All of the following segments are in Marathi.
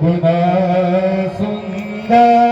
सगुण सुंदर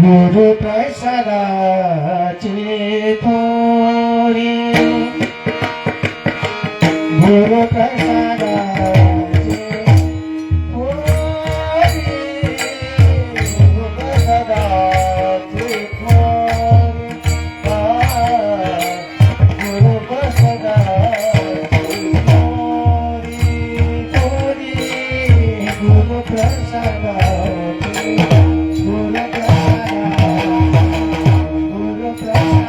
गुरु प्रसादाची थोडी गुरु प्रसादाची थोडी गुरु प्रसादाची थोडी गुरु प्रसादाची थोडी गुरु प्रसादाची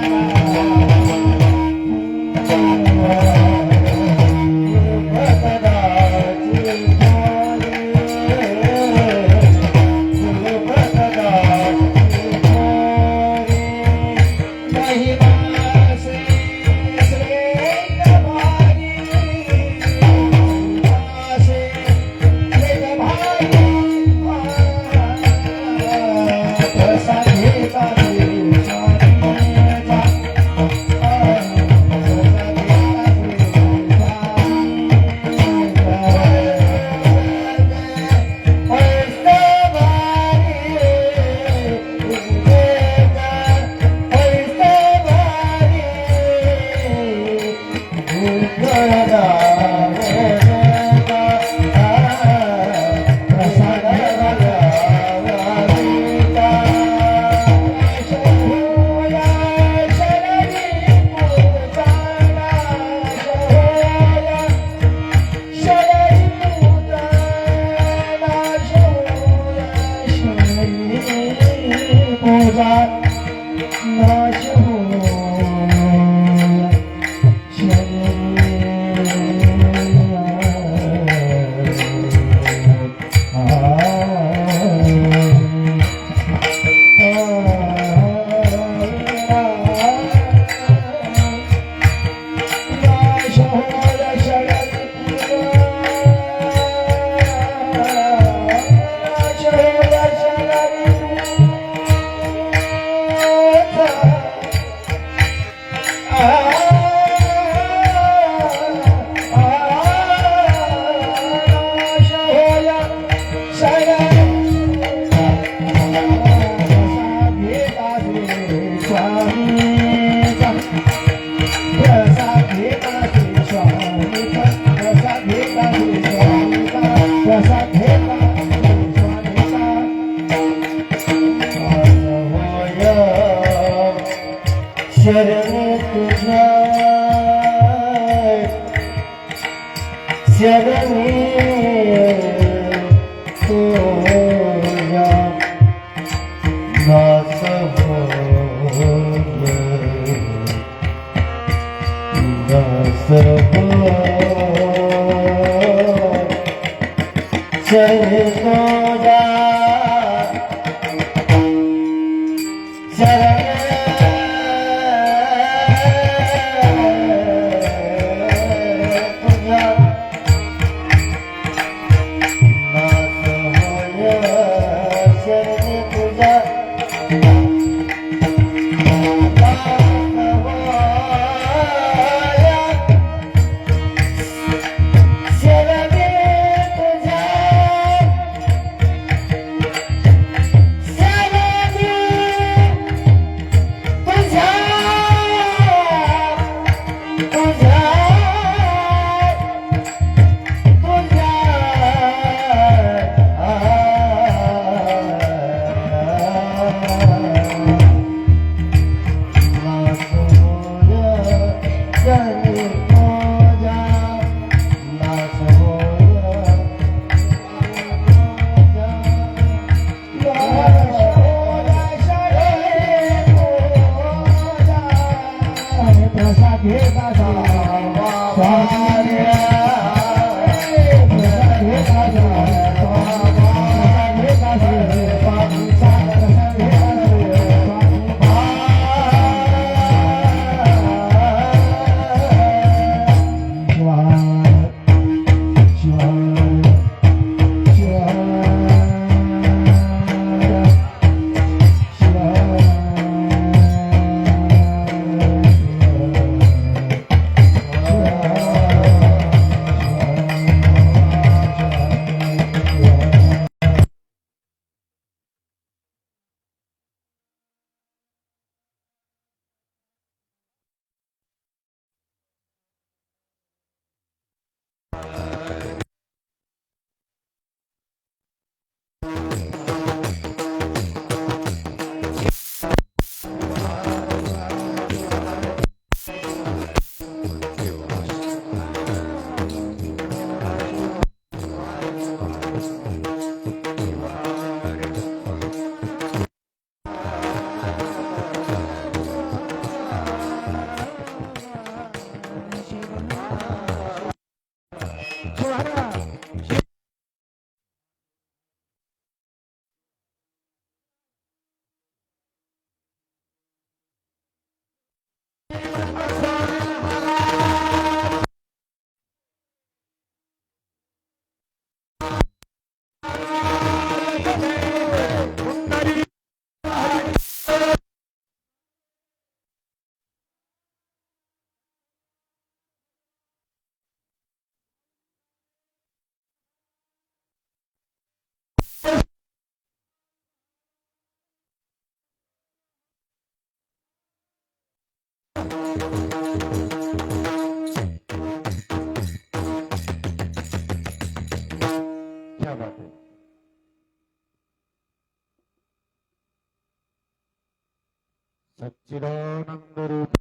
सच्चिदानंद रूप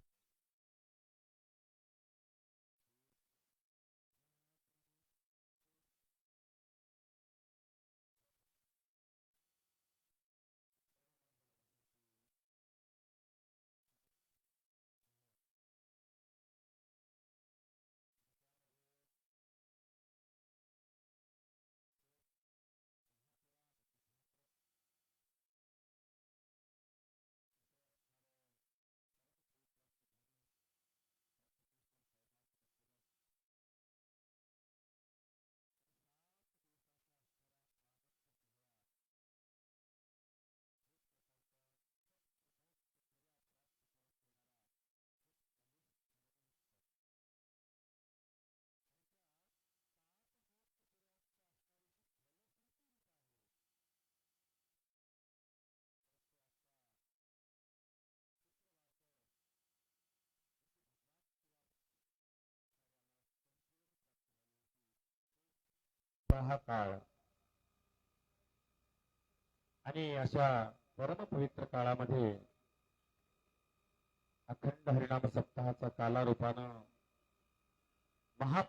हा काळ आणि अशा परम पवित्र काळामध्ये अखंड हरिनाम सप्ताहाचा कालारूपानं महा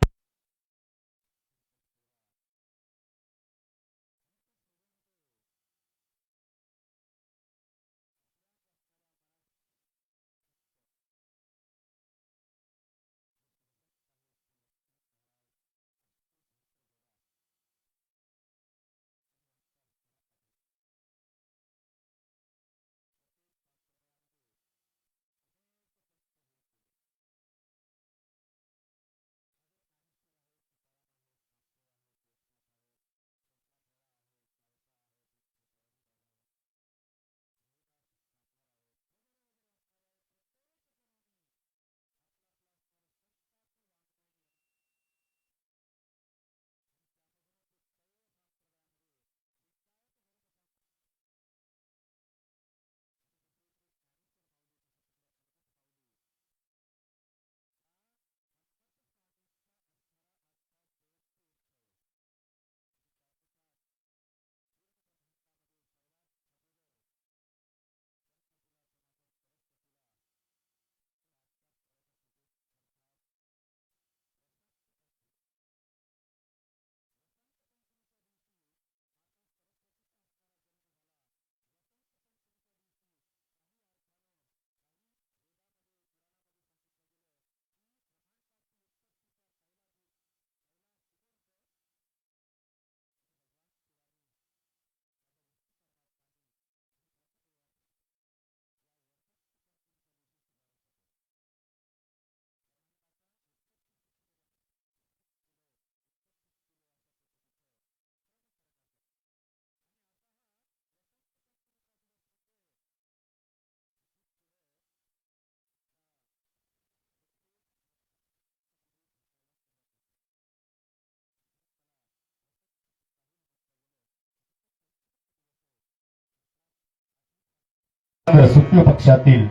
शुक्ल पक्षातील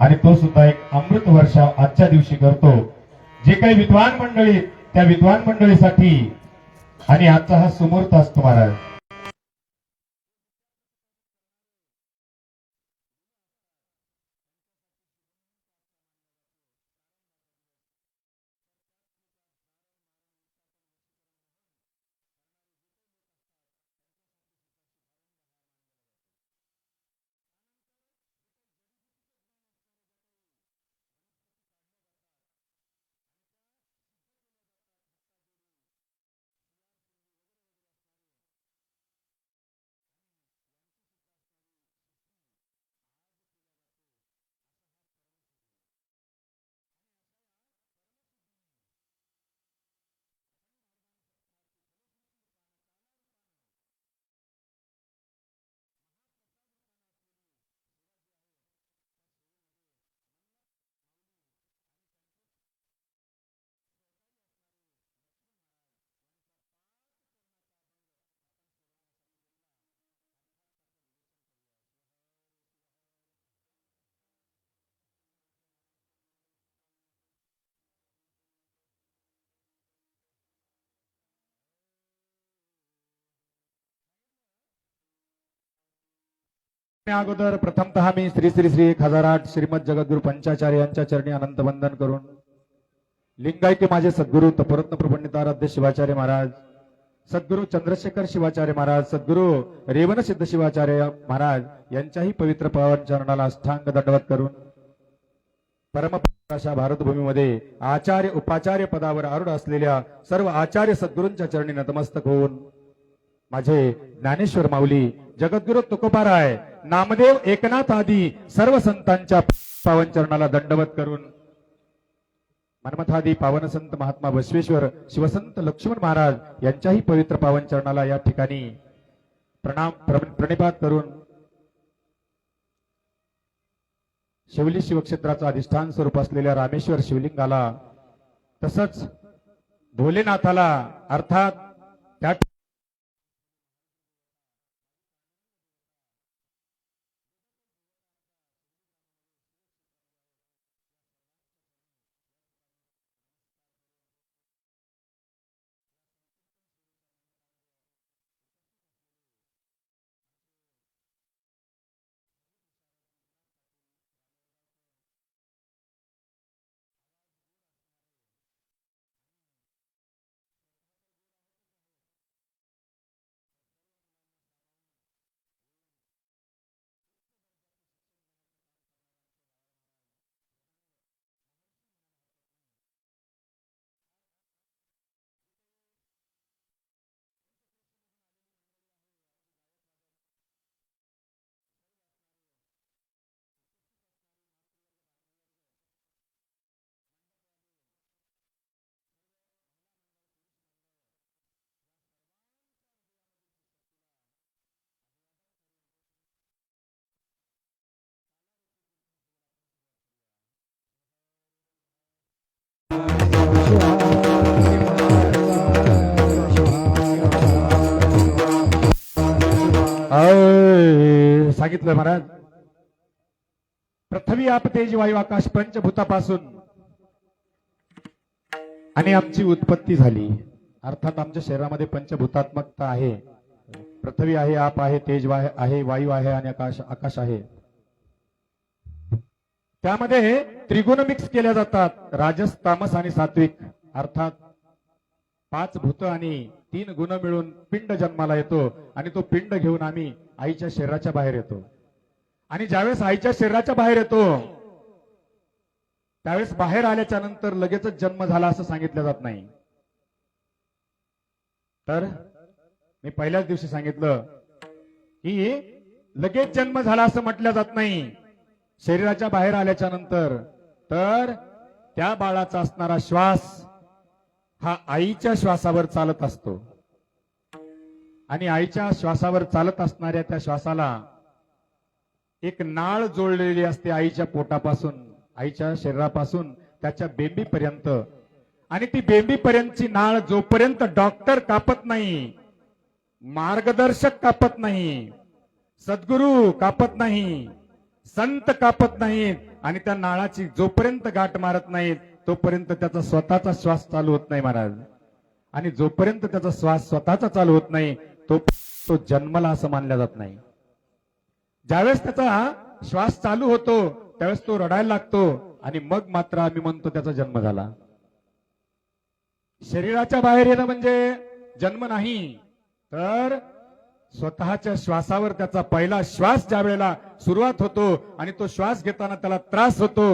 आणि तो सुद्धा एक अमृत वर्ष आजच्या दिवशी करतो. जे काही विद्वान मंडळी त्या विद्वान मंडळीसाठी आणि आजचा हा सुमुहूर्त असतो महाराज. अगोदर प्रथमतः मी श्री श्री श्री 1008 श्रीमद जगद्गुरु पंचाचार्य यांच्या चरणी अनंत वंदन करून लिंगायती माझे सद्गुरु तपोरत्न प्रपंडिताराध्य शिवाचार्य महाराज, सद्गुरु चंद्रशेखर शिवाचार्य महाराज, सद्गुरु रेवण सिद्ध शिवाचार्य महाराज यांच्याही पवित्र पावन चरणाला अष्टांग दंडवत करून परमप्रकाशा भारतभूमीमध्ये आचार्य उपाचार्य पदावर आरूढ असलेल्या सर्व आचार्य सद्गुरूंच्या चरणी नतमस्तक होऊन माझे ज्ञानेश्वर माऊली, जगद्गुरु तुकोबाराय, नामदेव, एकनाथ आदी सर्व संतांच्या पावन चरणाला दंडवत करून मनमथादी पावन संत महात्मा बसवेश्वर शिवसंत लक्ष्मण महाराज यांच्याही पवित्र पावन चरणाला या ठिकाणी प्रणिपात करून शिवली शिवक्षेत्राचा अधिष्ठान स्वरूप असलेल्या रामेश्वर शिवलिंगाला तसंच भोलेनाथाला अर्थात त्या सांगितलं महाराज, पृथ्वी आप तेज वायू आकाश पंचभूतापासून आणि आमची उत्पत्ती झाली. अर्थात आमच्या शरीरामध्ये पंचभूतात्मकता आहे. पृथ्वी आहे, आप आहे, तेज आहे, वायू आहे आणि आकाश आहे. त्यामध्ये त्रिगुण मिक्स केल्या जातात, राजस, तामस आणि सात्विक. अर्थात 5 भूत आणि 3 गुण मिळून पिंड जन्माला येतो आणि तो पिंड घेऊन आम्ही आईच्या शरीराच्या बाहेर येतो. आणि ज्यावेळेस आईच्या शरीराच्या बाहेर येतो त्यावेळेस बाहेर आल्याच्या नंतर लगेचच जन्म झाला असं सांगितलं जात नाही. तर मी पहिल्याच दिवशी सांगितलं की लगेच जन्म झाला असं म्हटलं जात नाही. शरीराच्या बाहेर आल्याच्या नंतर तर त्या बाळाचा असणारा श्वास हा आईच्या श्वासावर चालत असतो आणि आईच्या श्वासावर चालत असणाऱ्या त्या श्वासाला एक नाळ जोडलेली असते आईच्या पोटापासून, आईच्या शरीरापासून त्याच्या बेंबीपर्यंत. आणि ती बेंबीपर्यंतची नाळ जोपर्यंत डॉक्टर कापत नाही, मार्गदर्शक कापत नाही, सद्गुरू कापत नाही, संत कापत नाहीत आणि त्या नाळाची जोपर्यंत गाठ मारत नाहीत तोपर्यंत त्याचा स्वतःचा श्वास चालू होत नाही महाराज. आणि जोपर्यंत त्याचा श्वास स्वतःचा चालू होत नाही तो जन्मला असं मानला जात नाही. ज्यावेळेस त्याचा श्वास चालू होतो त्यावेळेस तो रडायला लागतो आणि मग मात्र आम्ही म्हणतो त्याचा जन्म झाला. शरीराच्या बाहेर येणं म्हणजे जन्म नाही, तर स्वतःच्या श्वासावर त्याचा पहिला श्वास ज्या वेळेला सुरुवात होतो आणि तो श्वास घेताना त्याला त्रास होतो,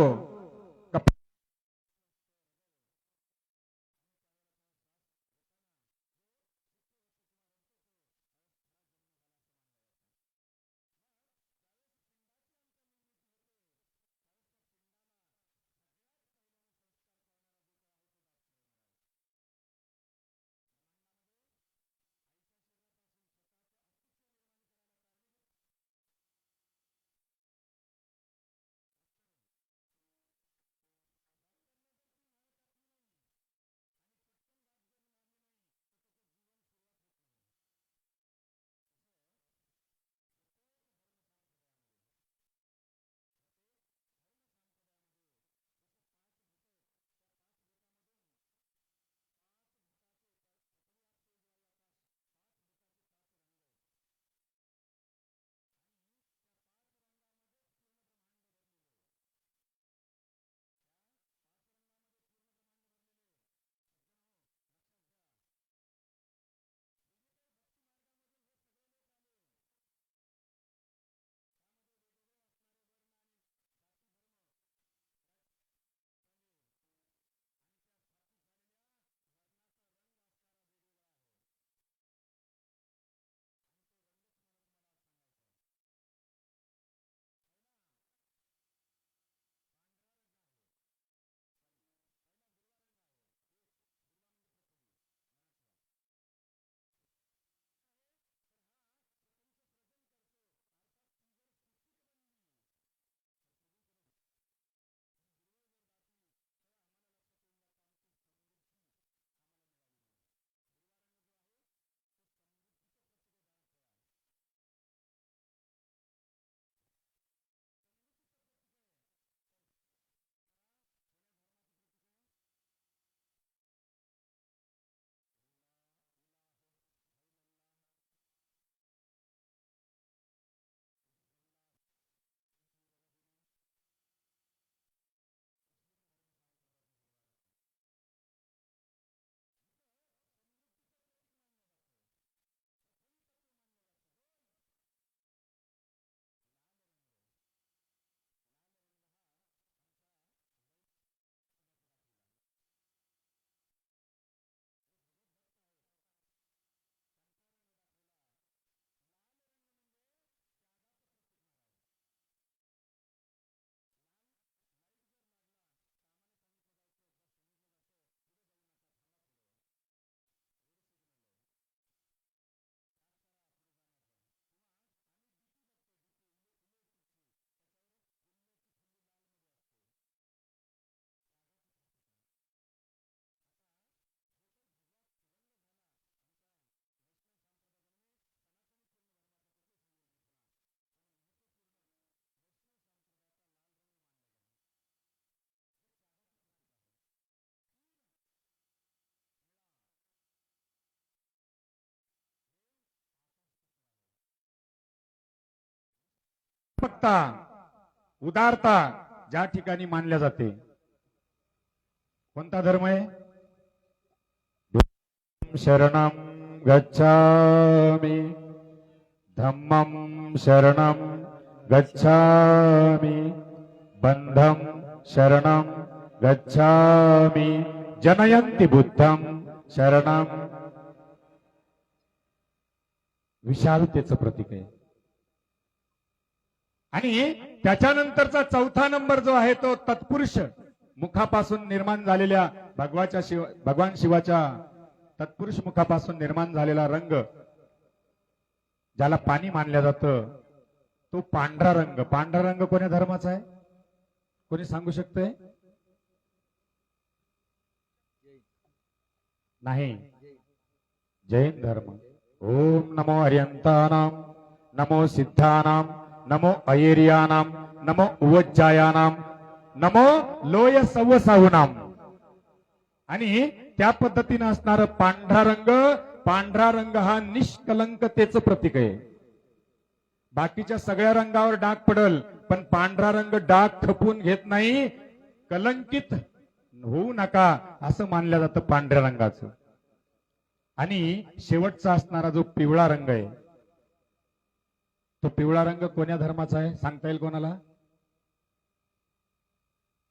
व्यापकता, उदारता ज्या ठिकाणी मानल्या जाते. कोणता धर्म आहे? शरणं गच्छामि, धम्मं शरणं गच्छामि, बंधं शरणं गच्छामि, जनयन्ति बुद्धं शरणं. विशालतेचं प्रतीक आहे. आणि त्याच्यानंतरचा चौथा नंबर जो आहे तो तत्पुरुष, मुखापासून निर्माण झालेल्या भगवान शिवाच्या तत्पुरुष मुखापासून निर्माण झालेला रंग, ज्याला पाणी मानलं जातं, तो पांढरा रंग. पांढरा रंग कोण्या धर्माचा आहे? कोणी सांगू शकतंय? नाही, जैन धर्म. ओम नमो हरियंतानां, नमो सिद्धानां, नमो अयेरियानां, नमो उवज्जायानां, नमो लोय सव्वसाहुनां. आणि त्या पद्धतीनं असणारं पांढरा रंग, पांढरा रंग हा निष्कलंकतेचं प्रतीक आहे. बाकीच्या सगळ्या रंगावर डाग पडल, पण पांढरा रंग डाग खपून घेत नाही. कलंकित होऊ नका असं मानलं जातं पांढऱ्या रंगाचं. आणि शेवटचा असणारा जो पिवळा रंग आहे, तो पिवळा रंग कोण्या धर्माचा आहे? सांगता येईल कोणाला?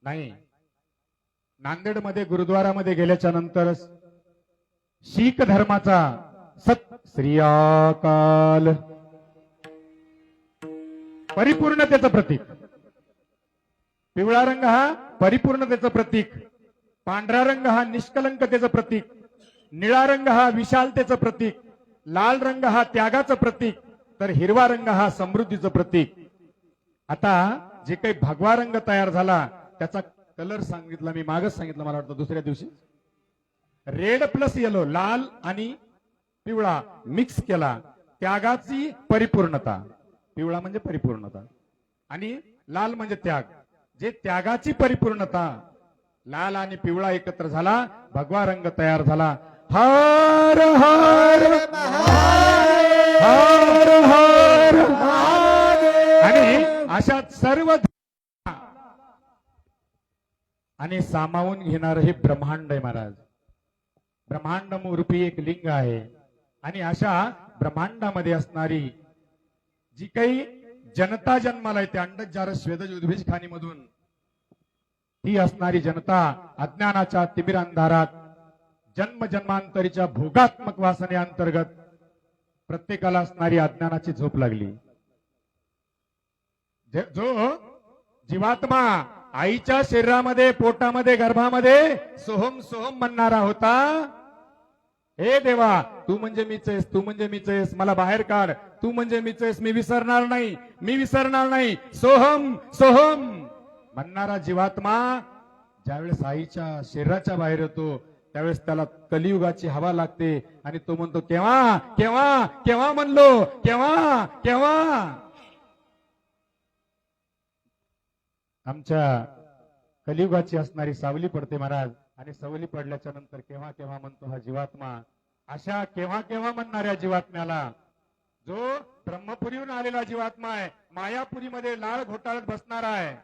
नाही. नांदेडमध्ये गुरुद्वारामध्ये गेल्याच्या नंतर शीख धर्माचा सत श्री अकाल परिपूर्णतेचं प्रतीक. पिवळा रंग हा परिपूर्णतेचं प्रतीक, पांढरा रंग हा निष्कलंकतेचं प्रतीक, निळा रंग हा विशालतेचं प्रतीक, लाल रंग हा त्यागाचं प्रतीक, तर हिरवा रंग हा समृद्धीचं प्रतीक. आता जे काही भगवा रंग तयार झाला त्याचा कलर सांगितला मी, मागच सांगितलं मला वाटतं दुसऱ्या दिवशी. रेड प्लस येलो, लाल आणि पिवळा मिक्स केला, त्यागाची परिपूर्णता. पिवळा म्हणजे परिपूर्णता आणि लाल म्हणजे त्याग. जे त्यागाची परिपूर्णता, लाल आणि पिवळा एकत्र झाला, भगवा रंग तयार झाला. हर हर हर हर. आणि अशा सर्व आणि सामावून घेणार हे ब्रह्मांड आहे महाराज. ब्रह्मांड रूपी एक लिंग आहे. आणि अशा ब्रह्मांडामध्ये असणारी जी काही जनता जन्माला येते, अंडज जारस स्वेदज उद्भिज खाणीमधून, ही असणारी जनता अज्ञानाच्या तिमिर अंधारात जन्म जन्मांतरीच्या भोगात्मक वासनेअंतर्गत प्रत्येकाला असणारी अज्ञानाची झोप लागली. जो जीवात्मा आईच्या शरीरामध्ये, पोटामध्ये, गर्भामध्ये सोहम सोहम म्हणणारा होता, हे देवा तू म्हणजे मीच आहेस, तू म्हणजे मीच आहेस, मला बाहेर काढ, तू म्हणजे मीच आहेस, मी विसरणार नाही, मी विसरणार नाही, सोहम सोहम म्हणणारा जीवात्मा ज्यावेळेस आईच्या शरीराच्या बाहेर येतो त्यावेळेस त्याला कलियुगाची हवा लागते आणि तो म्हणतो केव्हा केव्हा केव्हा म्हणलो, केव्हा केव्हा. आमच्या कलियुगाची असणारी सावली पडते महाराज, आणि सावली पडल्याच्या नंतर केव्हा केव्हा म्हणतो हा जीवात्मा. अशा केव्हा केव्हा म्हणणाऱ्या जीवात्म्याला, जो ब्रह्मपुरीहून आलेला जीवात्मा आहे, मायापुरीमध्ये लाळ घोटाळत बसणारा आहे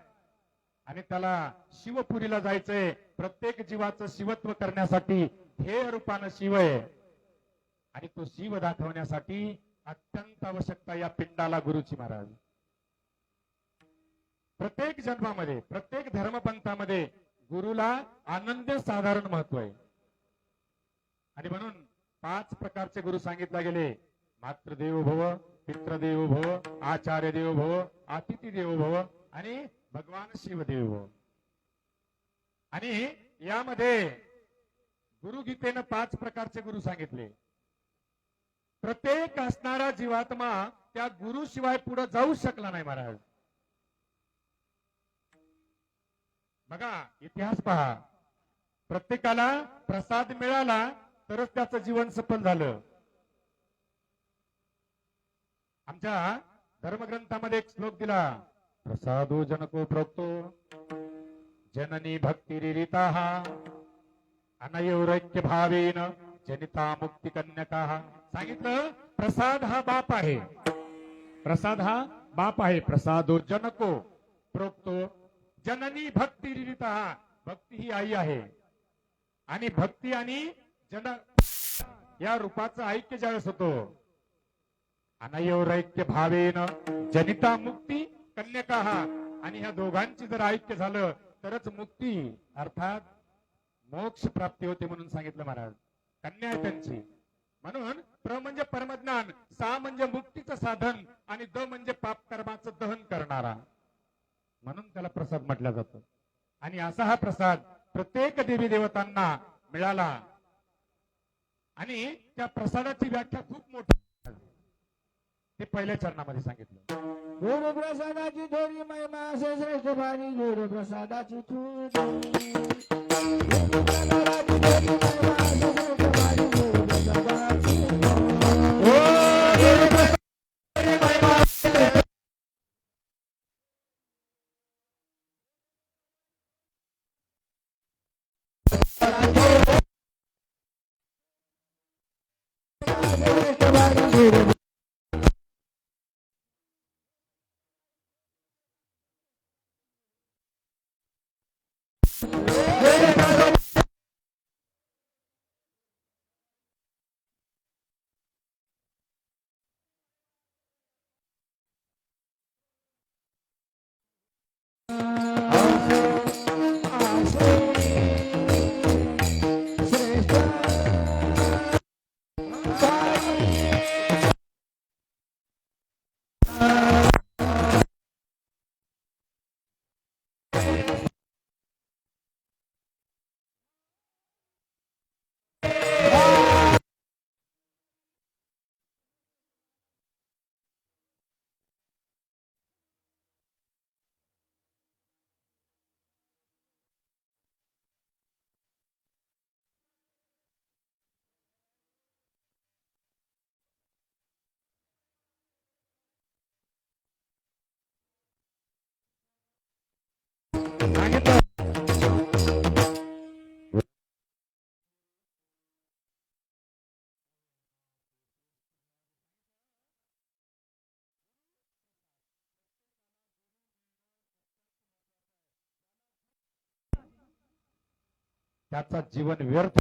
आणि त्याला शिवपुरीला जायचंय. प्रत्येक जीवाचं शिवत्व करण्यासाठी हे रूपानं शिव आहे आणि तो शिव दाखवण्यासाठी अत्यंत आवश्यकता या पिंडाला गुरुची महाराज. प्रत्येक जन्मामध्ये, प्रत्येक धर्मपंथामध्ये गुरुला अनन्य साधारण महत्व आहे. आणि म्हणून 5 प्रकारचे गुरु सांगितले गेले. मातृदेवो भव, पितृदेवो भव, आचार्य देवो भव, अतिथी देवो भव आणि भगवान शिवदेव भव. आणि यामध्ये गुरुगीतेनं 5 प्रकारचे गुरु सांगितले. प्रत्येक असणारा जीवात्मा त्या गुरु शिवाय पुढे जाऊ शकला नाही महाराज. बघा इतिहास पहा, प्रत्येकाला प्रसाद मिळाला तरच त्याचं जीवन सफल झालं. आमच्या धर्मग्रंथामध्ये एक श्लोक दिला, प्रसादो जनको प्रोक्तो जननी भक्तिरिरिताः अनयोरैक्य भावेन जनिता मुक्ती कन्यकाः. सांगितलं प्रसाद हा बाप आहे, प्रसाद हा बाप आहे. प्रसादो जनको प्रोक्तो जननी भक्ती भक्ती ही आई आहे. आणि भक्ती आणि जन या रूपाचं ऐक्य ज्यावेळेस होतो, अनयोरैक्य भावेन जनिता मुक्ती कन्यका. आणि ह्या दोघांची जर ऐक्य झालं तरच मुक्ती अर्थात मोक्ष प्राप्ती होते म्हणून सांगितलं महाराज. कन्या आहे त्यांची. म्हणून प्र म्हणजे परमज्ञान, सा म्हणजे मुक्तीचं साधन आणि द म्हणजे पाप कर्माचं दहन करणारा, म्हणून त्याला प्रसाद म्हटलं जातं. आणि असा हा प्रसाद प्रत्येक देवी देवतांना मिळाला. आणि त्या प्रसादाची व्याख्या खूप मोठी, ते पहिल्या चरणामध्ये सांगितलं. गुरु प्रसादाची थोडी महिमा असे श्रेष्ठ भारी गुरु प्रसादाची थोडी. गुरु प्रसादाची थोडी महिमा असे श्रेष्ठ भारी गुरु प्रसादाची सांगितलं. त्याचा जीवन व्यर्थ.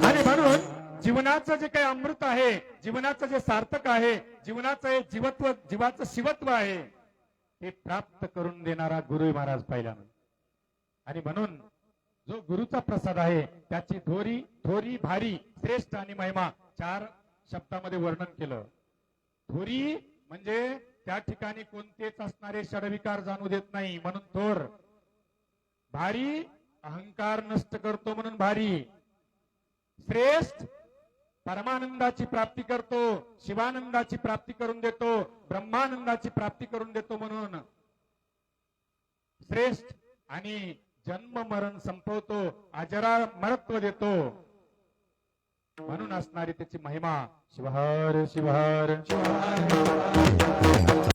आणि म्हणून जीवनाचं जे काही अमृत आहे, जीवनाचं जे सार्थक आहे, जीवनाचं हे जीवत्व, जीवाचं शिवत्व आहे, ते प्राप्त करून देणारा गुरु महाराज पहिल्यानं. आणि म्हणून जो गुरुचा प्रसाद आहे त्याची थोरी थोरी भारी श्रेष्ठ आणि महिमा 4 शब्दामध्ये वर्णन केलं. थोरी म्हणजे त्या ठिकाणी कोणतेच असणारे षडविकार जाणू देत नाही म्हणून थोर. भारी अहंकार नष्ट करतो म्हणून भारी. श्रेष्ठ परमानंदाची प्राप्ती करतो, शिवानंदाची प्राप्ती करून देतो, ब्रह्मानंदाची प्राप्ती करून देतो म्हणून श्रेष्ठ. आणि जन्म मरण संपवतो, अजरामरत्व देतो म्हणून असणारी त्याची महिमा. शिवहर शिवहर शिवहर.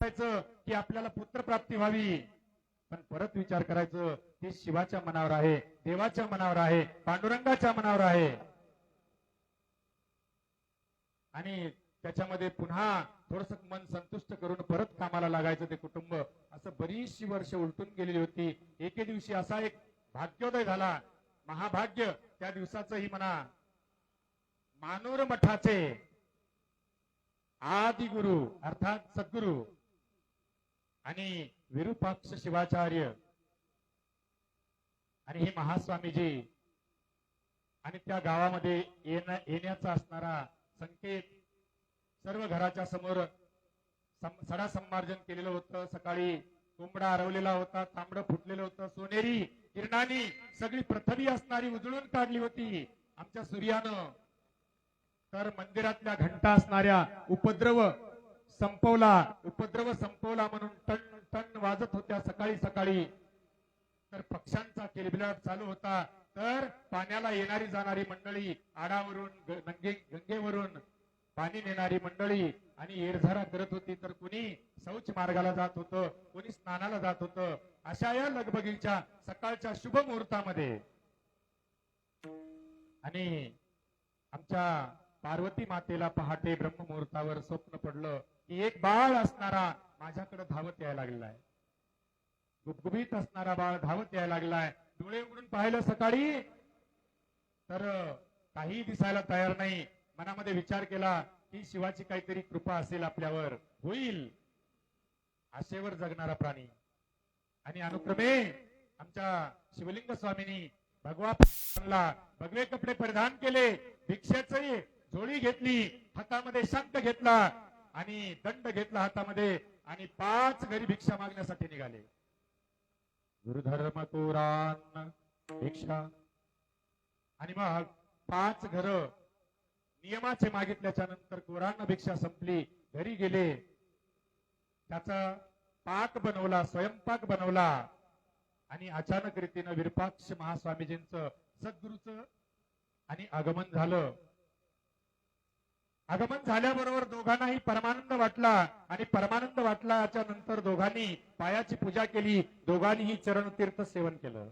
की आपल्याला पुत्रप्राप्ती व्हावी, पण परत विचार करायचं ते शिवाच्या मनावर आहे, देवाच्या मनावर आहे, पांडुरंगाच्या मनावर आहे. आणि त्याच्यामध्ये पुन्हा थोडस मन संतुष्ट करून परत कामाला लागायचं ते कुटुंब. असं बरीचशी वर्ष उलटून गेलेली होती. एके दिवशी असा एक भाग्योदय झाला, महाभाग्य. त्या दिवसाचंही म्हणा, मानूर मठाचे आदिगुरु अर्थात सद्गुरु आणि विरूपाक्ष शिवाचार्य आणि हे महास्वामीजी आणि त्या गावामध्ये येण्याचा असणारा संकेत सर्व घराच्या समोर सडा संमार्जन केलेलं होतं. सकाळी कोंबडा हरवलेला होता, तांबडं फुटलेलं होतं, सोनेरी किरणानी सगळी प्रथमी असणारी उजळून काढली होती आमच्या सूर्यानं. तर मंदिरातल्या घंटा असणाऱ्या उपद्रव संपवला म्हणून टन टन वाजत होत्या सकाळी सकाळी. तर पक्ष्यांचा किलबिलाट चालू होता. तर पाण्याला येणारी जाणारी मंडळी, आडावरून गंगेवरून पाणी नेणारी मंडळी आणि येरझारा करत होती. तर कुणी शौच मार्गाला जात होतं, कुणी स्नानाला जात होतं. अशा या लगबगीच्या सकाळच्या शुभ मुहूर्तामध्ये आणि आमच्या पार्वती मातेला पहाटे ब्रह्ममुहूर्तावर स्वप्न पडलं की एक बाळ असणारा माझ्याकडे धावत यायला लागलाय. गुबगुबीत असणारा बाळ धावत यायला लागलाय. डोळे उघडून पाहिलं सकाळी तर काही दिसायला तयार नाही. मनामध्ये विचार केला की शिवाची काहीतरी कृपा असेल आपल्यावर, होईल. आशेवर जगणारा प्राणी. आणि अनुक्रमे आमच्या शिवलिंग स्वामींनी भगवा आणला, भगवे कपडे परिधान केले, भिक्षाची झोळी घेतली, हातामध्ये शंख घेतला आणि दंड घेतला हातामध्ये आणि 5 घरी भिक्षा मागण्यासाठी निघाले. गुरुधर्म कोरान भिक्षा. आणि मग 5 घर नियमाचे मागितल्याच्या नंतर कोरान भिक्षा संपली, घरी गेले. त्याचा पाक बनवला, स्वयंपाक बनवला आणि अचानक रीतीनं विरूपाक्ष महास्वामीजींचं सद्गुरूचं आणि आगमन झालं. आगमन झाल्याबरोबर दोघांनाही परमानंद वाटला आणि परमानंद वाटल्याच्या नंतर दोघांनी पायाची पूजा केली, दोघांनीही चरणतीर्थ सेवन केलं.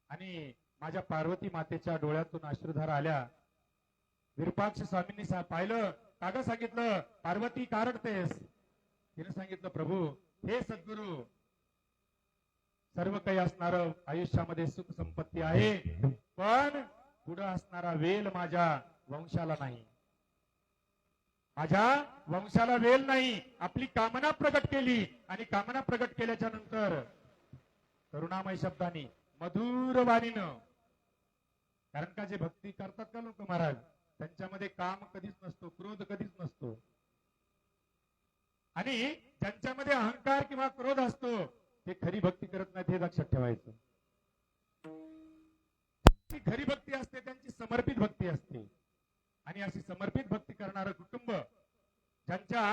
आणि माझ्या पार्वती मातेच्या डोळ्यातून अश्रुधारा आल्या. विरूपाक्ष स्वामींनी पाहिलं, काग सांगितलं, पार्वती का रडतेस? तिने सांगितलं, प्रभू हे सद्गुरू, सर्व काही असणार आयुष्यामध्ये सुख संपत्ती आहे, पण पुढे असणारा वेल माझ्या वंशाला नाही, माझ्या वंशाला वेल नाही. आपली कामना प्रगट केली आणि कामना प्रगट केल्याच्या नंतर करुणामय शब्दांनी, मधुर वाणीनं, कारण का जे भक्ती करतात का लोक महाराज, त्यांच्यामध्ये काम कधीच नसतो, क्रोध कधीच नसतो. आणि ज्यांच्यामध्ये अहंकार किंवा क्रोध असतो ते खरी भक्ती करत नाहीत, हे लक्षात ठेवायचं. ती खरी भक्ती असते, त्यांची समर्पित भक्ती असते. आणि अशी समर्पित भक्ती करणारं कुटुंब, ज्यांच्या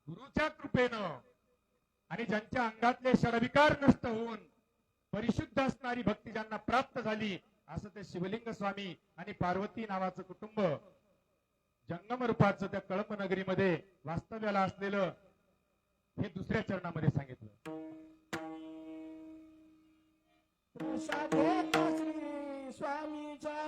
गुरुच्या कृपेनं आणि ज्यांच्या अंगातले षडविकार नष्ट होऊन परिशुद्ध असणारी भक्ती ज्यांना प्राप्त झाली, असं ते शिवलिंग स्वामी आणि पार्वती नावाचं कुटुंब जंगम रूपाचं त्या कळंबनगरीमध्ये वास्तव्याला असलेलं, हे दुसऱ्या चरणामध्ये सांगितलं. प्रसाद श्री स्वामीचा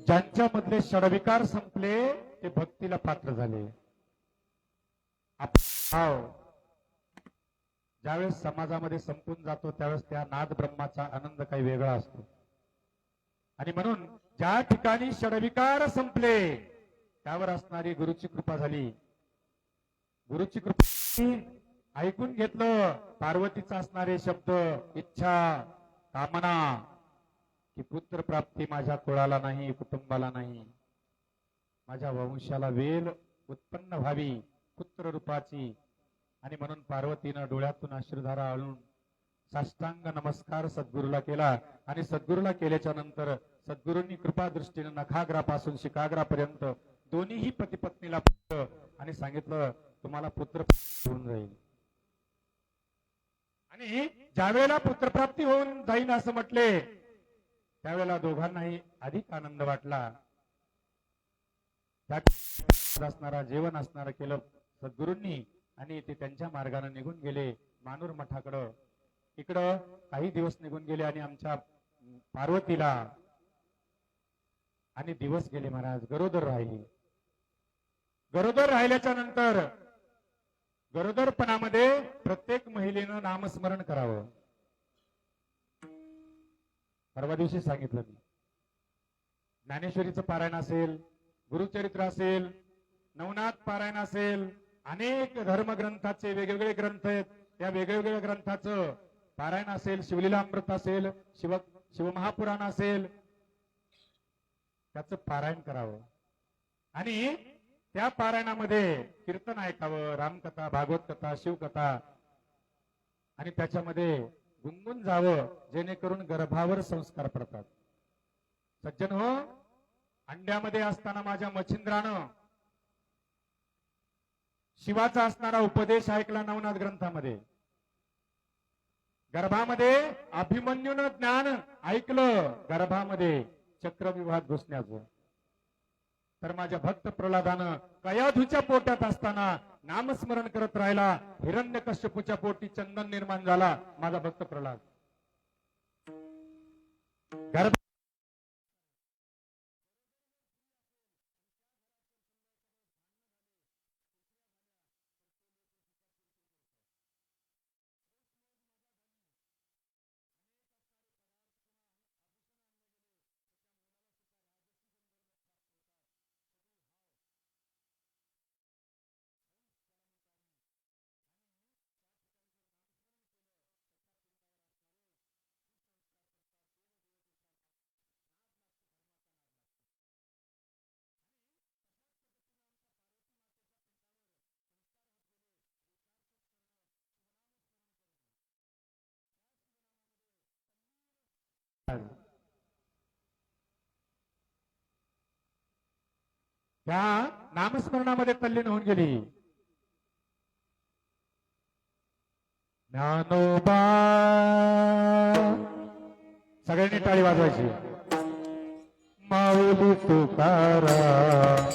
ज्यांच्या मधले षडविकार संपले ते भक्तीला पात्र झाले. ज्यावेळेस समाजामध्ये संपून जातो त्यावेळेस त्या नाद ब्रह्माचा आनंद काही वेगळा असतो. आणि म्हणून ज्या ठिकाणी षडविकार संपले त्यावर असणारी गुरुची कृपा झाली. गुरुची कृपा ऐकून घेतलं. पार्वतीचा असणारे शब्द, इच्छा, कामना की पुत्र प्राप्ती माझ्या कुळाला नाही, कुटुंबाला नाही, माझ्या वंशाला वेल उत्पन्न व्हावी पुत्र रूपाची. आणि म्हणून पार्वतीनं डोळ्यातून अश्रुधारा आळून साष्टांग नमस्कार सद्गुरूला केला. आणि सद्गुरूला केल्याच्या नंतर सद्गुरूंनी कृपा दृष्टीने नखाग्रापासून शिकाग्रापर्यंत दोन्हीही पती पत्नीला आणि सांगितलं, तुम्हाला पुत्र होऊन जाईल. आणि ज्यावेळेला पुत्रप्राप्ती होऊन जाईल असं म्हटले त्यावेळेला दोघांनाही अधिक आनंद वाटला. असणारा जेवण असणारं केलं सद्गुरूंनी आणि ते त्यांच्या मार्गाने निघून गेले मानूर मठाकडं. इकडं काही दिवस निघून गेले आणि आमच्या पार्वतीला आणि दिवस गेले महाराज, गरोदर राहिली. गरोदर राहिल्याच्या नंतर गरोदरपणामध्ये प्रत्येक महिलेनं नामस्मरण करावं. परवा दिवशी सांगितलं मी, ज्ञानेश्वरीचं पारायण असेल, गुरुचरित्र असेल, नवनाथ पारायण असेल, अनेक धर्मग्रंथाचे वेगवेगळे ग्रंथ आहेत, त्या वेगवेगळ्या ग्रंथाचं पारायण असेल, शिवलीलामृत असेल, शिवमहापुराण असेल, त्याचं पारायण करावं. आणि त्या पारायणामध्ये कीर्तन ऐकावं, रामकथा, भागवत कथा, शिवकथा, आणि त्याच्यामध्ये गुंगून जावं, जेणेकरून गर्भावर संस्कार पडतात. सज्जन हो, अंड्यामध्ये असताना माझ्या मच्छिंद्रानं शिवाचा असणारा उपदेश ऐकला नवनाथ ग्रंथामध्ये. गर्भामध्ये अभिमन्यूनं ज्ञान ऐकलं, गर्भामध्ये चक्रव्यूहात घुसण्याचं. तर माझ्या भक्त प्रल्हादानं कयाधूच्या पोटात असताना नामस्मरण करत राहिला, हिरण्यकश्यपूच्या पोटी चंदन निर्माण झाला माझा भक्त प्रल्हाद. गर्भ त्या नामस्मरणामध्ये तल्लीन होऊन गेली. ज्ञानोबा, सगळ्यांनी टाळी वाजवायची. माऊली तुकाराम,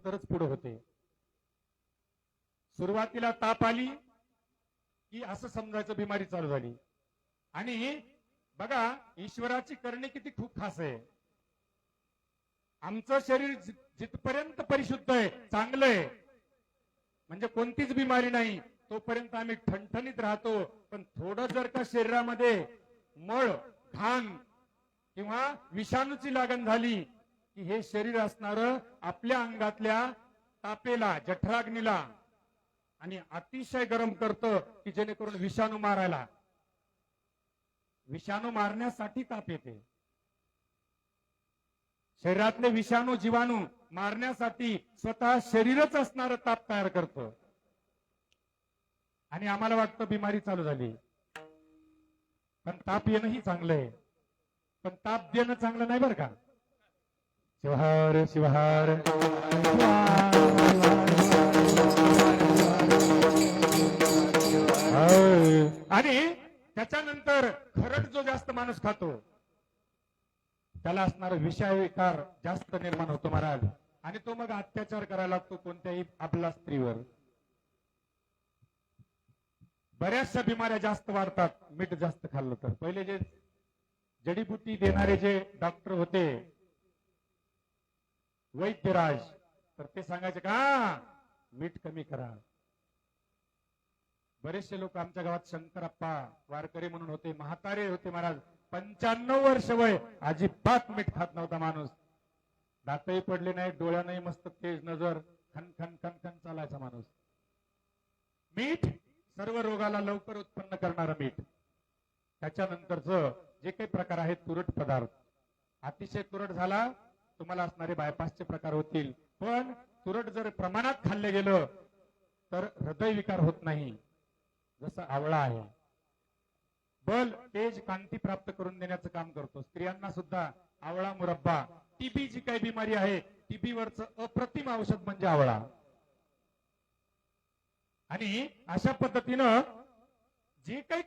तरच पुढे होते. सुरुवातीला ताप आली की असं समजायचं बिमारी चालू झाली. आणि बघा ईश्वराची करणी किती खूप खास आहे. आमचं शरीर जिथपर्यंत परिशुद्ध आहे, चांगलं आहे, म्हणजे कोणतीच बिमारी नाही, तोपर्यंत आम्ही ठणठणीत राहतो. पण थोडं जर का शरीरामध्ये मळ, घाण किंवा विषाणूची लागण झाली की हे शरीर असणार आपल्या अंगातल्या तापेला, जठराग्नीला आणि अतिशय गरम करतं की जेणेकरून विषाणू मारायला, विषाणू मारण्यासाठी ताप येते. शरीरातले विषाणू जीवाणू मारण्यासाठी स्वतः शरीरच असणारं ताप तयार करतं. आणि आम्हाला वाटतं बिमारी चालू झाली. पण ताप येणं ही चांगलं आहे, पण ताप देणं चांगलं नाही बरं का. शिवहार शिवहार आणि त्याच्यानंतर खरड जो जास्त माणूस खातो त्याला असणारा विषयविकार जास्त निर्माण होतो महाराज. आणि तो मग अत्याचार करायला लागतो कोणत्याही आपल्या स्त्रीवर. बऱ्याचशा बिमाऱ्या जास्त वाढतात मीठ जास्त खाल्लं तर. पहिले जे जडीबुटी देणारे जे डॉक्टर होते वैद्यराज, तर ते सांगायचे का मीठ कमी करा. बरेचसे लोक आमच्या गावात शंकरप्पा वारकरी म्हणून होते, म्हातारे होते महाराज, 95 वर्ष वय, अजिबात मीठ खात नव्हता माणूस. दातही पडले नाही, डोळ्यानंही मस्त तेज नजर, खन खन खन खन चालायचा माणूस. मीठ सर्व रोगाला लवकर उत्पन्न करणारं मीठ. त्याच्यानंतरच जे काही प्रकार आहेत तुरट पदार्थ, अतिशय तुरट झाला तुम्हाला असणारे बायपासचे प्रकार होतील. पण तुरट जर प्रमाणात खाल्ले गेलं तर हृदयविकार होत नाही. जसं आवळा आहे, बल, तेज, कांती प्राप्त करून देण्याचं काम करतो. स्त्रियांना सुद्धा आवळा मुरब्बा, टीबी जी काही बिमारी आहे टीबीवरच अप्रतिम औषध म्हणजे आवळा. आणि अशा पद्धतीनं जे काही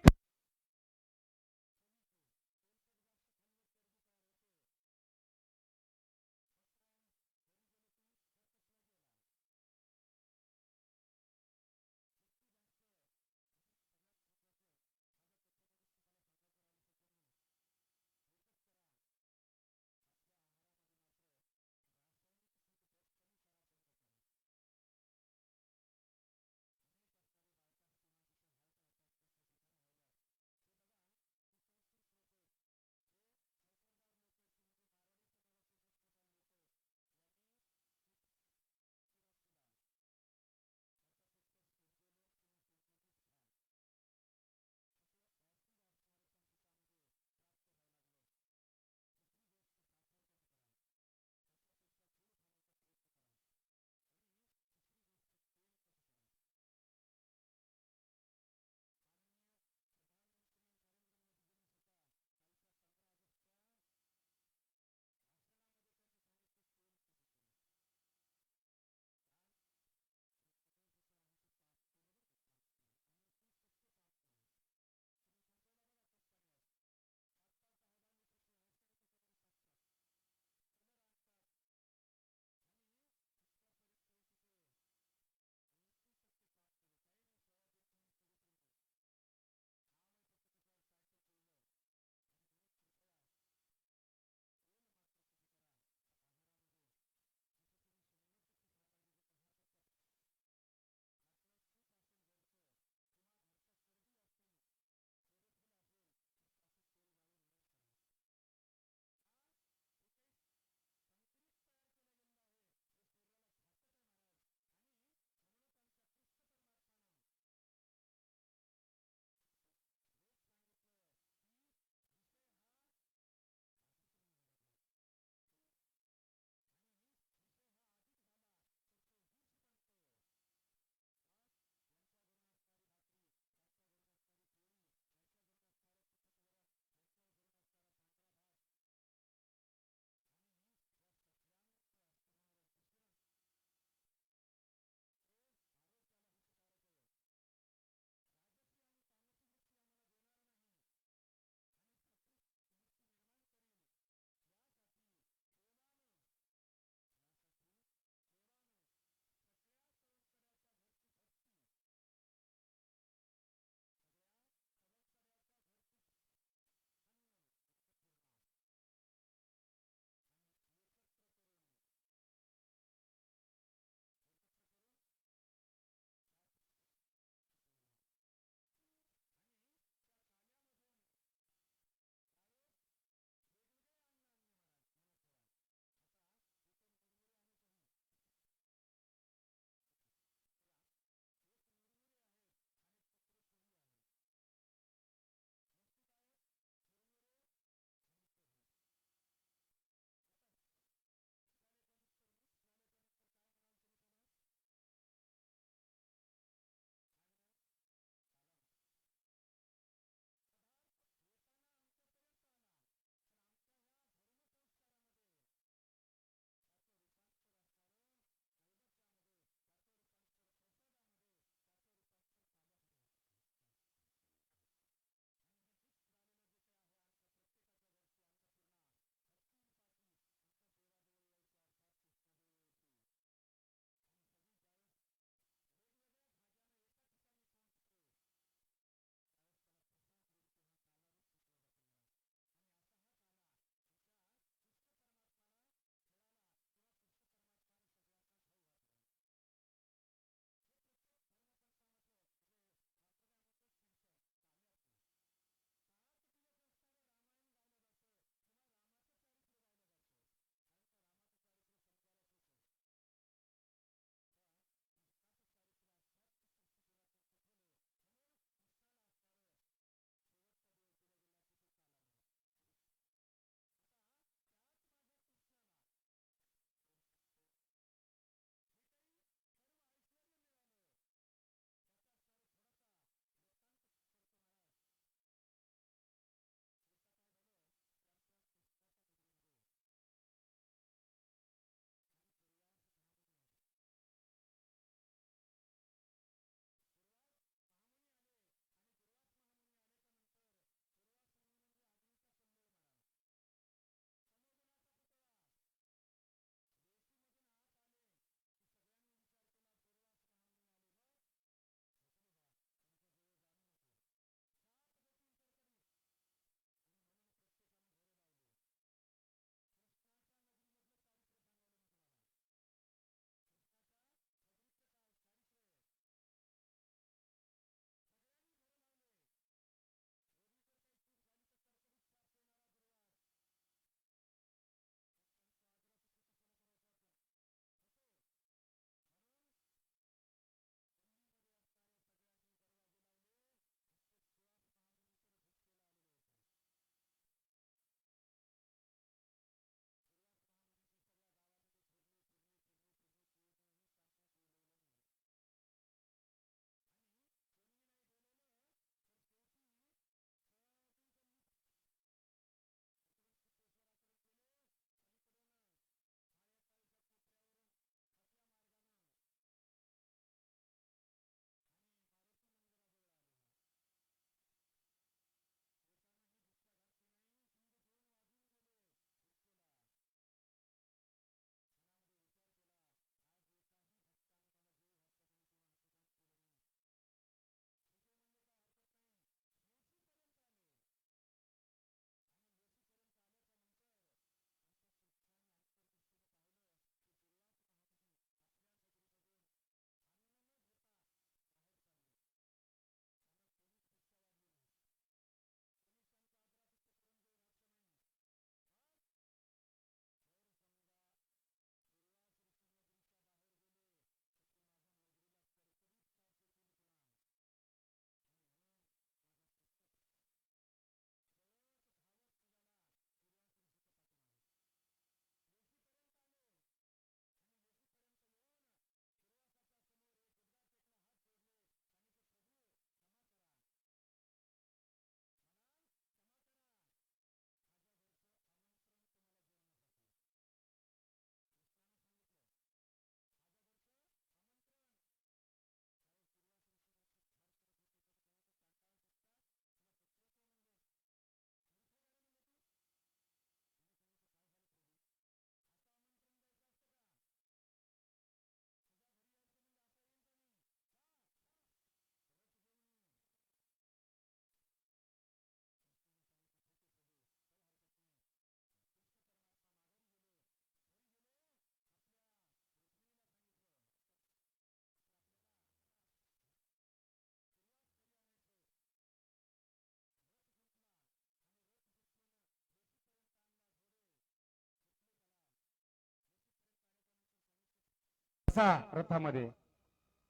बसा रथामध्ये.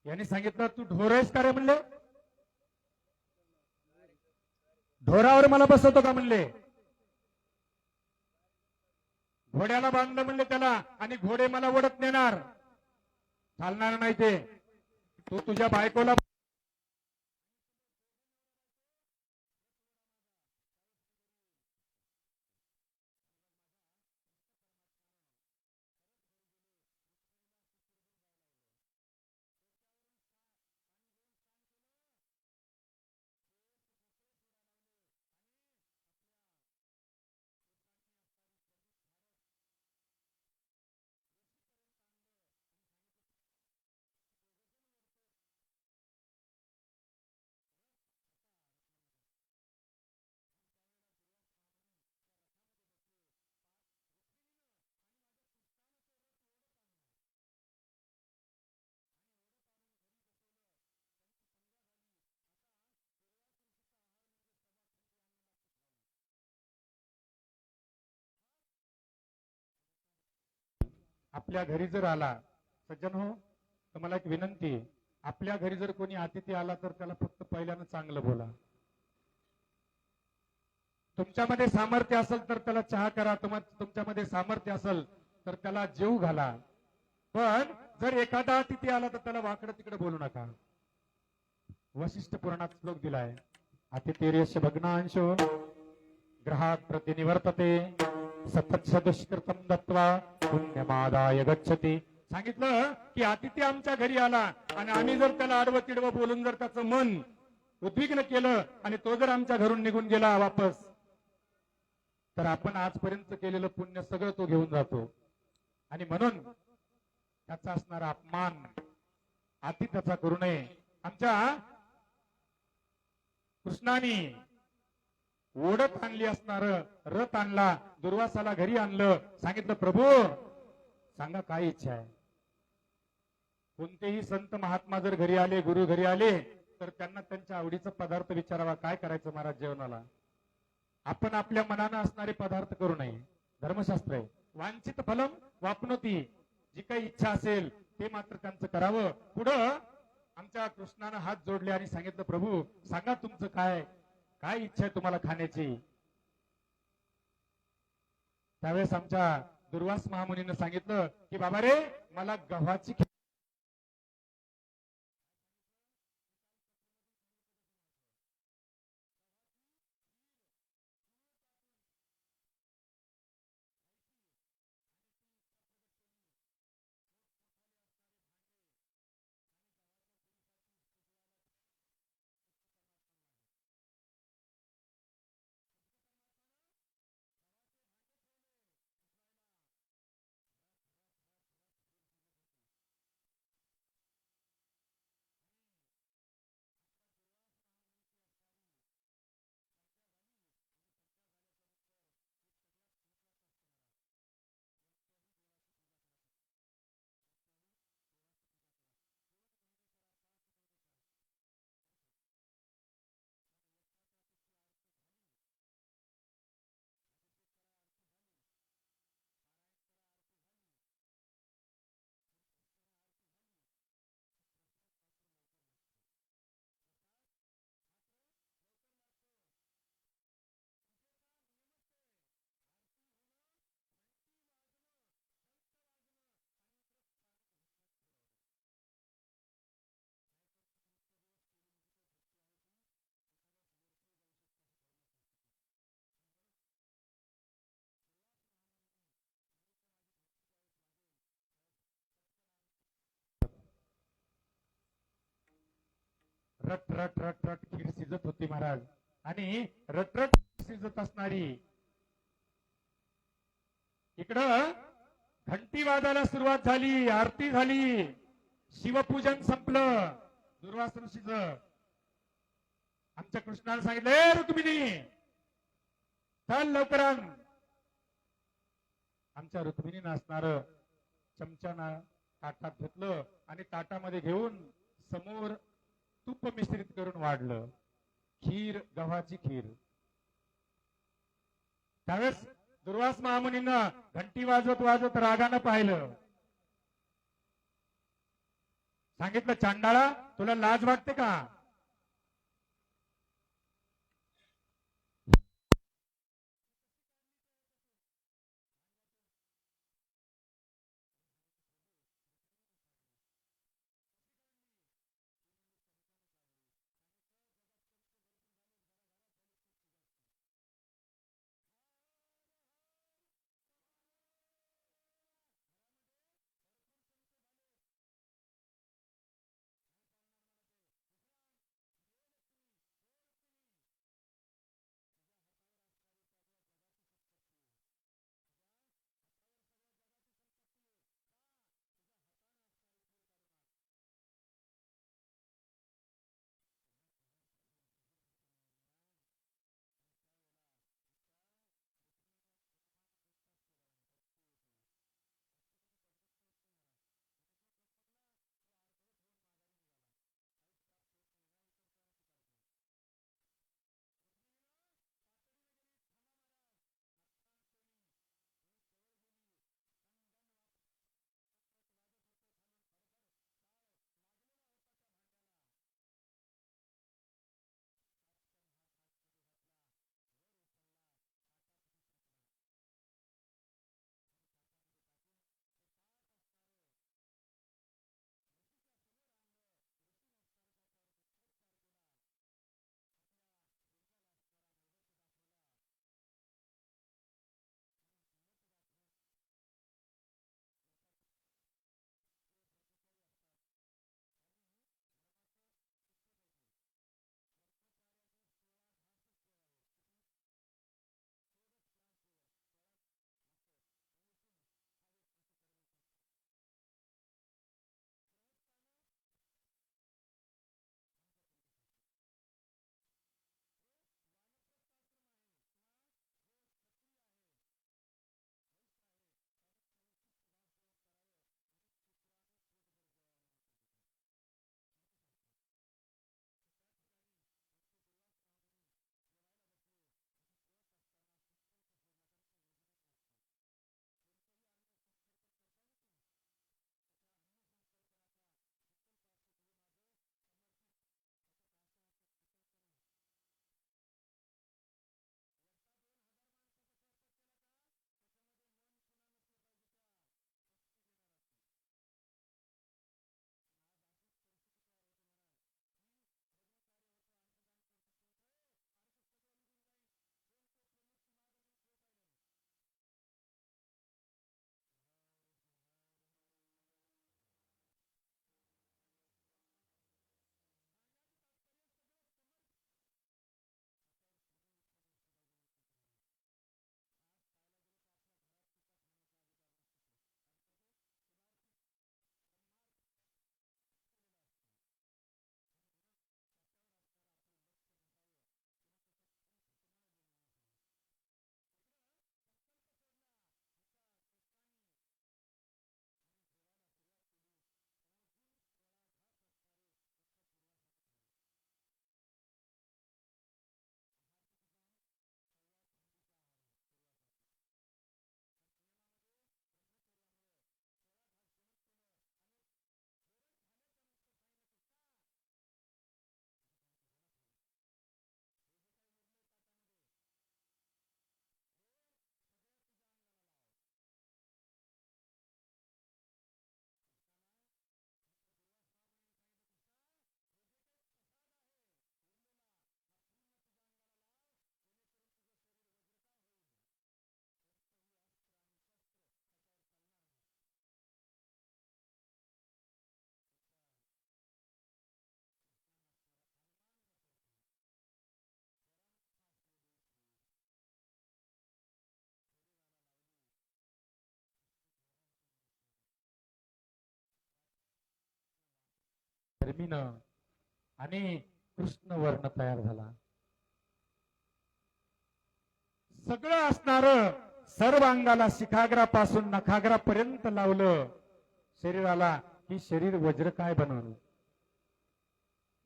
यांनी सांगितलं तू ढोर आहेस का रे म्हणले, ढोरावर मला बसवतो का म्हणले, घोड्याला बांधलं म्हणले त्याला आणि घोडे मला ओढत नेणार, चालणार नाही ते. तू तुझ्या बायकोला आपल्या घरी जर आला, सज्जन हो तर मला एक विनंती आहे, आपल्या घरी जर कोणी अतिथी आला तर त्याला फक्त पहिल्यानं चांगलं बोला. तुमच्यामध्ये सामर्थ्य असेल तर त्याला चहा करा, तुमच्यामध्ये सामर्थ्य असेल तर त्याला जेवू घाला. पण जर एखादा अतिथी आला तर त्याला वाकडं तिकडे बोलू नका. वशिष्ठ पुराणात श्लोक दिलाय, अतिथीर्यस्य भग्नांशो ग्रहात प्रतिनिवर्तते सतत्सदुष्कृतम दत्वा पुण्यमादाय गच्छति. सांगितलं की अतिथी आमच्या घरी आला आणि आम्ही जर त्याला आडवं तिडवं बोलून जर त्याचं मन उद्विग्न केलं आणि तो जर आमच्या घरून निघून गेला वापस, तर आपण आजपर्यंत केलेलं पुण्य सगळं तो घेऊन जातो. आणि म्हणून त्याचा असणारा अपमान आतिथ्याचा करू नये. आमच्या कृष्णाने ओढत आणली असणार रथ आणला, दुर्वासाला घरी आणलं, सांगितलं प्रभू सांगा काय इच्छा आहे. कोणतेही संत महात्मा जर घरी आले, गुरु घरी आले तर त्यांना त्यांच्या आवडीचा पदार्थ विचारावा, काय करायचं महाराज जेवणाला. आपण आपल्या मनानं असणारे पदार्थ करू नये. धर्मशास्त्र आहे, वांछित फलम वापनोती, जी काही इच्छा असेल ते मात्र त्यांचं करावं. पुढं आमच्या कृष्णानं हात जोडले आणि सांगितलं प्रभू सांगा तुमचं काय काय इच्छा आहे तुम्हाला खाण्याची. त्यावेळेस आमच्या दुर्वास महामुनीनं सांगितलं की बाबा रे मला गव्हाची रट रट रट रट खीर शिजत होती महाराज. आणि रटरट शिजत असणारी इकडं घंटी वाजायला सुरुवात झाली, आरती झाली, शिवपूजन संपलं. दुर्वास ऋषीचं आमच्या कृष्णाला सांगितलं ए रुक्मिणी चल लवकर आण. आमच्या रुक्मिणीनं असणार चमच्यानं ताटात घेतलं आणि ताटामध्ये घेऊन समोर तूप मिश्रित करून वाढलं. खीर, गव्हाची खीर. त्यावेळेस दुर्वास महामुनीनं घंटी वाजवत वाजवत रागानं पाहिलं. सांगितलं चांडाळा, तुला लाज वाटते का? गर्मीनं आणि कृष्ण वर्ण तयार झाला. सगळं असणार सर्व अंगाला शिखाग्रापासून नखाग्रापर्यंत लावलं शरीराला की शरीर वज्र काय बनवलं.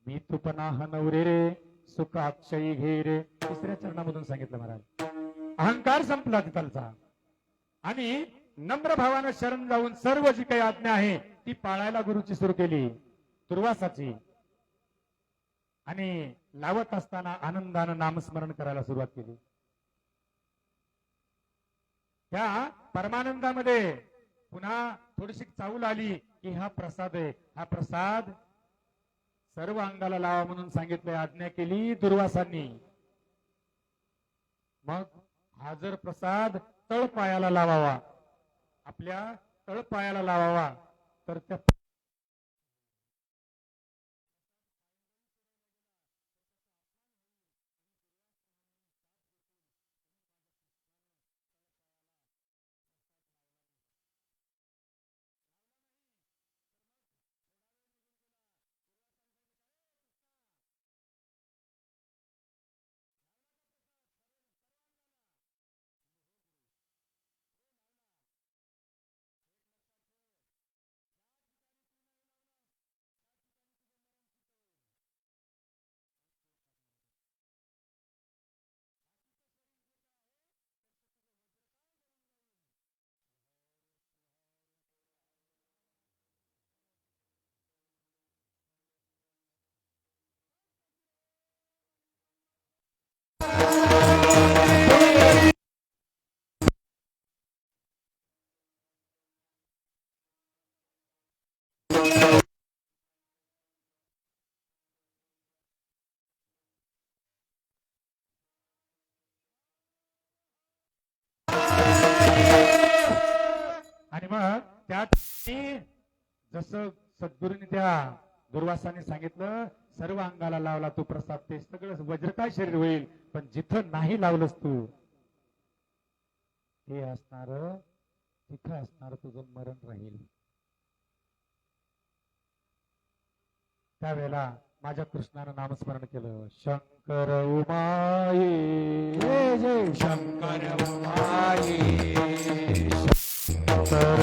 मी तुपना हनवरे रे सुख अक्षयी घे रे, तिसऱ्या चरणामधून सांगितलं महाराज. अहंकार संपला तिथलचा आणि नम्र भावानं शरण जाऊन सर्व जी काही आज्ञा आहे ती पाळायला गुरुची सुरू केली. दुर्वासाची आणि लावत असताना आनंदानं नामस्मरण करायला सुरुवात केली. त्या परमानंदामध्ये पुन्हा थोडीशी चाऊल आली की हा प्रसाद आहे, हा प्रसाद सर्व अंगाला लावा म्हणून सांगितलंय, आज्ञा केली दुर्वासांनी. मग हा जर प्रसाद तळपायाला लावावा, आपल्या तळपायाला लावावा, तर त्या आणि मग त्या ठिकाणी जसं सद्गुरूंनी त्या दुर्वासाने सांगितलं, सर्व अंगाला लावला तू प्रसाद, ते सगळं वज्रकाय शरीर होईल, पण जिथं नाही लावलंस तू, हे असणार तिथं असणार तुझं मरण राहील. त्यावेळेला माझ्या कृष्णानं नामस्मरण केलं, शंकर उमाये जय जय शंकर उमाये शंकर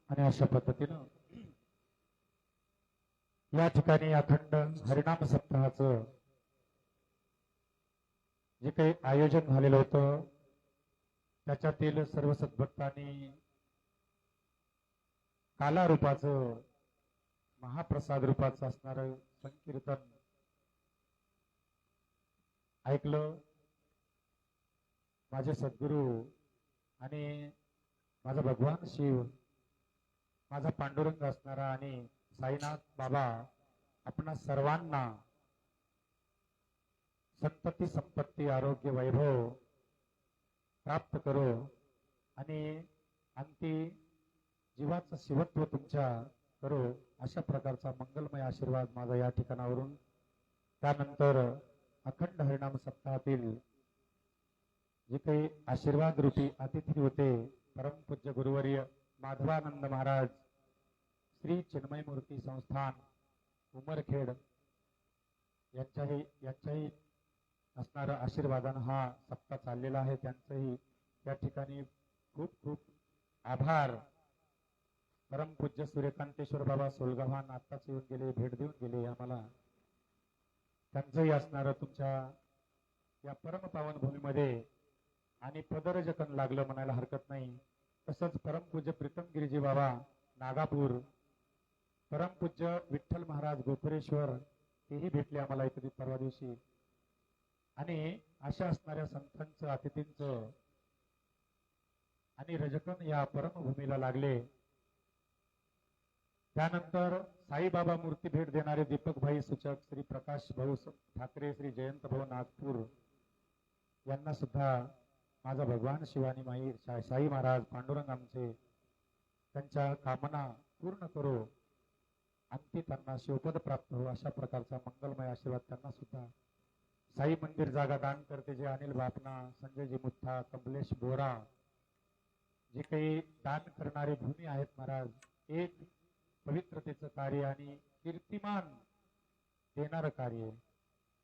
आणि अशा पद्धतीनं या ठिकाणी अखंड हरिनाम सप्ताहाचं जे काही आयोजन झालेलं होतं त्याच्यातील सर्व सद्भक्तांनी काला रूपाचं महाप्रसाद रूपाचं असणारं संकीर्तन ऐकलं. माझे सद्गुरू आणि माझा भगवान शिव, माझा पांडुरंग असणारा आणि साईनाथ बाबा आपणा सर्वांना संतती संपत्ती आरोग्य वैभव प्राप्त करो आणि अंती जीवाचं शिवत्व तुमच्या करो अशा प्रकारचा मंगलमय आशीर्वाद माझा या ठिकाणावरून. त्यानंतर अखंड हरिनाम सप्ताहातील जे काही आशीर्वाद रूपी अतिथी होते परमपूज्य गुरुवर्य माधवानंद महाराज श्री चिन्मय मूर्ती संस्थान उमरखेड यांच्याही असणारा आशीर्वादानं हा सप्ताह चाललेला आहे. त्यांचंही या ठिकाणी खूप खूप आभार. परमपूज्य सूर्यकांतेश्वर बाबा सोलगावान आत्ताच येऊन गेले, भेट देऊन गेले आम्हाला. त्यांचंही असणारं तुमच्या या परम पावन भूमीमध्ये आणि पदरजकन लागलं म्हणायला हरकत नाही. तसंच परमपूज्य प्रीतमगिरीजी बाबा नागापूर, परमपूज्य विठ्ठल महाराज गोपुरेश्वर तेही भेटले आम्हाला इथे परवा दिवशी. आणि अशा असणाऱ्या संतांचं, अतिथींचं आणि रजकन या परमभूमीला लागले. त्यानंतर साईबाबा मूर्ती भेट देणारे दीपक भाई सूचक, श्री प्रकाश भाऊ ठाकरे, श्री जयंत भाऊ नागपूर यांना सुद्धा माझा भगवान शिवानी माई साई महाराज पांडुरंग आमचे त्यांच्या कामना पूर्ण करो, अंती त्यांना शिवपद प्राप्त हो, अशा प्रकारचा मंगलमय आशीर्वाद त्यांना सुद्धा. साई मंदिर जागा दान करते जे अनिल बापना, संजयजी मुठ्ठा, कमलेश बोरा, जे काही दान करणारे भूमी आहेत महाराज, एक पवित्रतेचं कार्य आणि कीर्तिमान देणारं कार्य.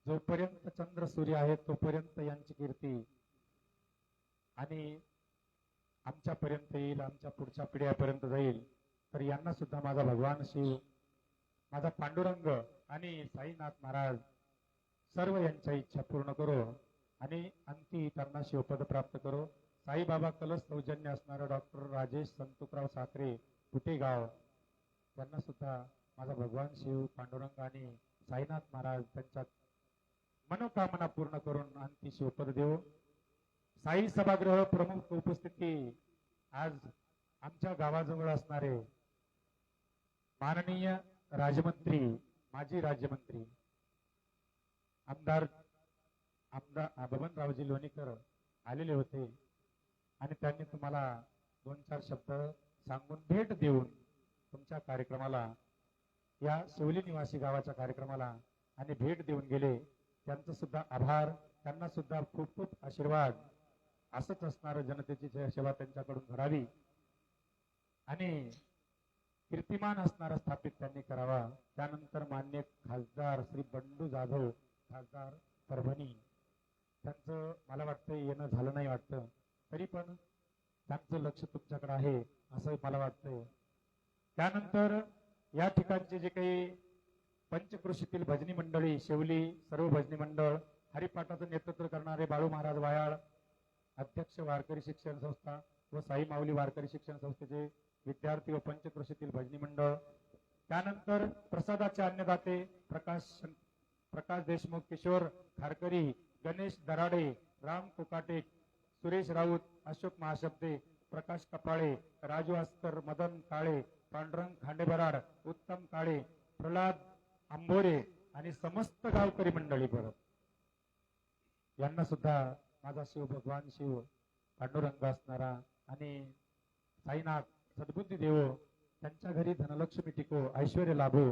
जोपर्यंत चंद्र सूर्य आहे तोपर्यंत यांची कीर्ती आणि आमच्यापर्यंत येईल, आमच्या पुढच्या पिढ्यापर्यंत जाईल. तर यांना सुद्धा माझा भगवान शिव, माझा पांडुरंग आणि साईनाथ महाराज सर्व यांच्या इच्छा पूर्ण करो आणि अंती त्यांना शिवपद प्राप्त करो. साईबाबा कलश सौजन्य असणारे डॉक्टर राजेश संतुकराव साखरे कुटेगाव त्यांना सुद्धा माझा भगवान शिव, पांडुरंग आणि साईनाथ महाराज त्यांच्या मनोकामना पूर्ण करून अंती शिवपद देव. साई सभागृह प्रमुख उपस्थिती आज आमच्या गावाजवळ असणारे माननीय राज्यमंत्री, माजी राज्यमंत्री आमदार बबनरावजी लोणीकर आलेले होते आणि त्यांनी तुम्हाला 2-4 शब्द सांगून भेट देऊन तुमच्या कार्यक्रमाला, या शिवली निवासी गावाच्या कार्यक्रमाला आणि भेट देऊन गेले. त्यांचं सुद्धा आभार. त्यांना सुद्धा खूप खूप आशीर्वाद. असंच असणारं जनतेची सेवा त्यांच्याकडून घडावी आणि कीर्तिमान असणारा स्थापित त्यांनी करावा. त्यानंतर मान्य खासदार श्री बंडू जाधव, खासदार परभणी, त्यांचं मला वाटतं येणं झालं नाही वाटतं, तरी पण त्यांचं लक्ष तुमच्याकडे आहे असं मला वाटतंय. त्यानंतर या ठिकाणचे जे काही पंचकृषीतील भजनी मंडळी, शेवली सर्व भजनी मंडळ, हरिपाठाचं नेतृत्व करणारे बाळू महाराज वायाळ, अध्यक्ष वारकरी शिक्षण संस्था व साई माऊली वारकरी शिक्षण संस्थेचे विद्यार्थी व पंचकृषीतील भजनी मंडळ. त्यानंतर प्रसादाचे अन्नदाते प्रकाश देशमुख, किशोर खारकरी, गणेश दराडे, राम कोकाटे, सुरेश राऊत, अशोक महाशब्दे, प्रकाश कपाळे, राजू आस्कर, मदन काळे, पांडुरंग खांडेबराड, उत्तम काळे, प्रल्हाद आंबोरे आणि समस्त गावकरी मंडळी परत यांना सुद्धा माझा शिव, भगवान शिव, पांडुरंग असणारा आणि साईनाथ सद्बुद्धी देवो, त्यांच्या घरी धनलक्ष्मी टिको, ऐश्वर्य लाभो